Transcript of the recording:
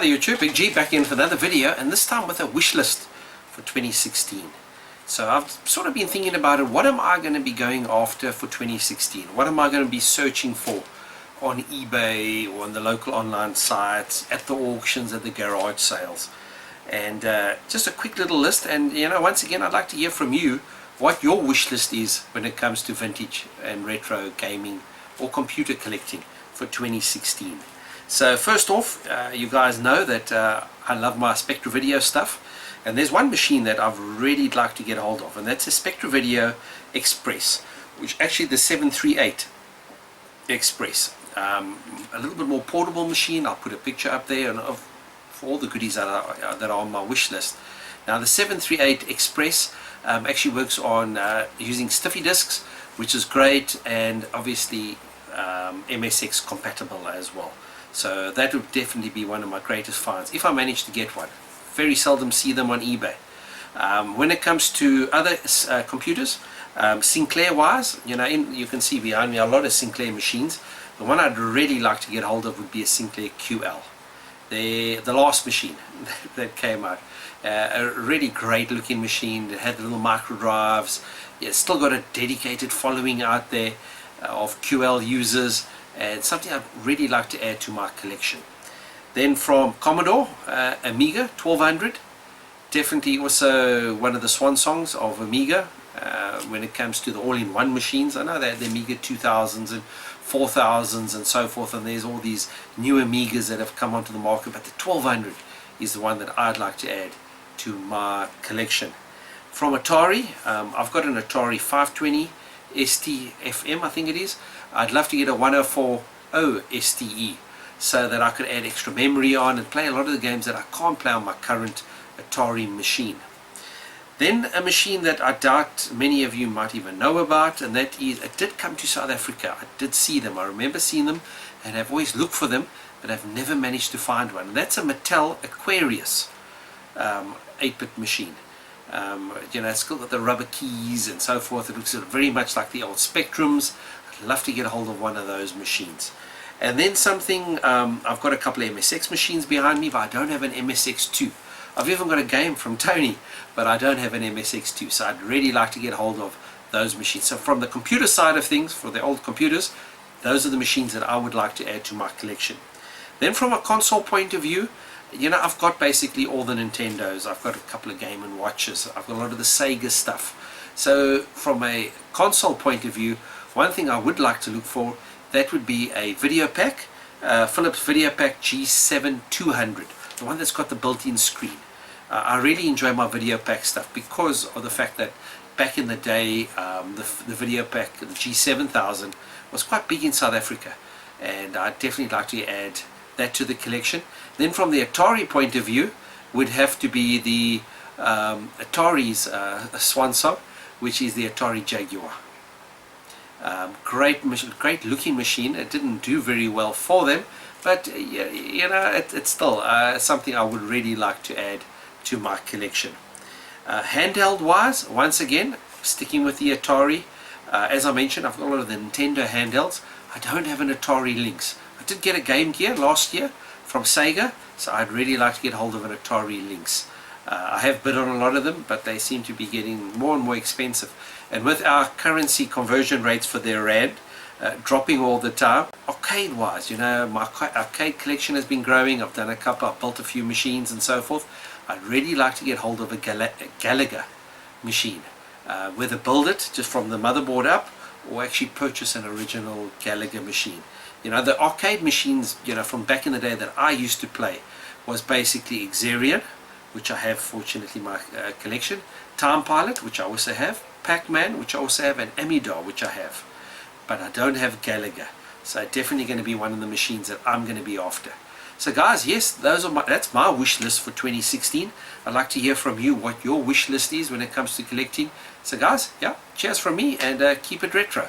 there YouTube, Big G back in for another video, and this time with a wish list for 2016. So I've sort of been thinking about it. What am I going to be going after for 2016? What am I going to be searching for on eBay or on the local online sites, at the auctions, at the garage sales? And just a quick little list. And you know, once again, I'd like to hear from you what your wish list is when it comes to vintage and retro gaming or computer collecting for 2016. So first off, you guys know that I love my Spectra Video stuff, and there's one machine that I've really like to get hold of, and that's a Spectra Video Express, which actually the 738 Express, a little bit more portable machine. I'll put a picture up there and for all the goodies that are on my wish list. Now the 738 Express actually works on using stiffy discs, which is great, and obviously MSX compatible as well. So that would definitely be one of my greatest finds if I manage to get one. Very seldom see them on eBay. When it comes to other computers, Sinclair wise, you know, you can see behind me a lot of Sinclair machines. The one I'd really like to get hold of would be a Sinclair QL. The last machine that came out. A really great looking machine. It had the little micro drives. It's still got a dedicated following out there of QL users, and something I'd really like to add to my collection. Then from Commodore, Amiga 1200, definitely also one of the swan songs of Amiga when it comes to the all-in-one machines. I know they had the Amiga 2000s and 4000s and so forth, and there's all these new Amigas that have come onto the market, but the 1200 is the one that I'd like to add to my collection. From Atari, I've got an Atari 520 ST-FM, I think it is. I'd love to get a 1040 STE so that I could add extra memory on and play a lot of the games that I can't play on my current Atari machine. Then a machine that I doubt many of you might even know about, and that is, it did come to South Africa. I did see them. I remember seeing them and I've always looked for them, but I've never managed to find one. And that's a Mattel Aquarius 8-bit machine. You know, it's still got the rubber keys and so forth. It looks very much like the old Spectrums. I'd love to get a hold of one of those machines. And then something, I've got a couple of MSX machines behind me, but I don't have an MSX2. I've even got a game from Tony, but I don't have an MSX2, so I'd really like to get hold of those machines. So from the computer side of things, for the old computers, those are the machines that I would like to add to my collection. Then from a console point of view, you know, I've got basically all the Nintendos. I've got a couple of Game & Watches. I've got a lot of the Sega stuff. So from a console point of view, one thing I would like to look for, that would be a video pack, Philips Video Pack G7-200, the one that's got the built-in screen. I really enjoy my video pack stuff because of the fact that back in the day, the video pack, the G7000, was quite big in South Africa, and I'd definitely like to add that to the collection. Then from the Atari point of view, would have to be the Atari's swan song, which is the Atari Jaguar. Great looking machine. It didn't do very well for them, but you know, it's still something I would really like to add to my collection. Handheld wise, once again, sticking with the Atari, as I mentioned, I've got a lot of the Nintendo handhelds. I don't have an Atari Lynx. I did get a Game Gear last year from Sega, so I'd really like to get hold of an Atari Lynx. I have bid on a lot of them, but they seem to be getting more and more expensive. And with our currency conversion rates for their rand dropping all the time, arcade wise, you know, my arcade collection has been growing. I've done a couple, I've built a few machines and so forth. I'd really like to get hold of a Gallagher machine, whether build it just from the motherboard up or actually purchase an original Gallagher machine. You know, the arcade machines, you know, from back in the day that I used to play was basically Xerion, which I have fortunately in my collection, Time Pilot, which I also have, Pac-Man, which I also have, and Amidar, which I have. But I don't have Gallagher, so definitely going to be one of the machines that I'm going to be after. So guys, yes, that's my wish list for 2016. I'd like to hear from you what your wish list is when it comes to collecting. So guys, yeah, cheers from me, and keep it retro.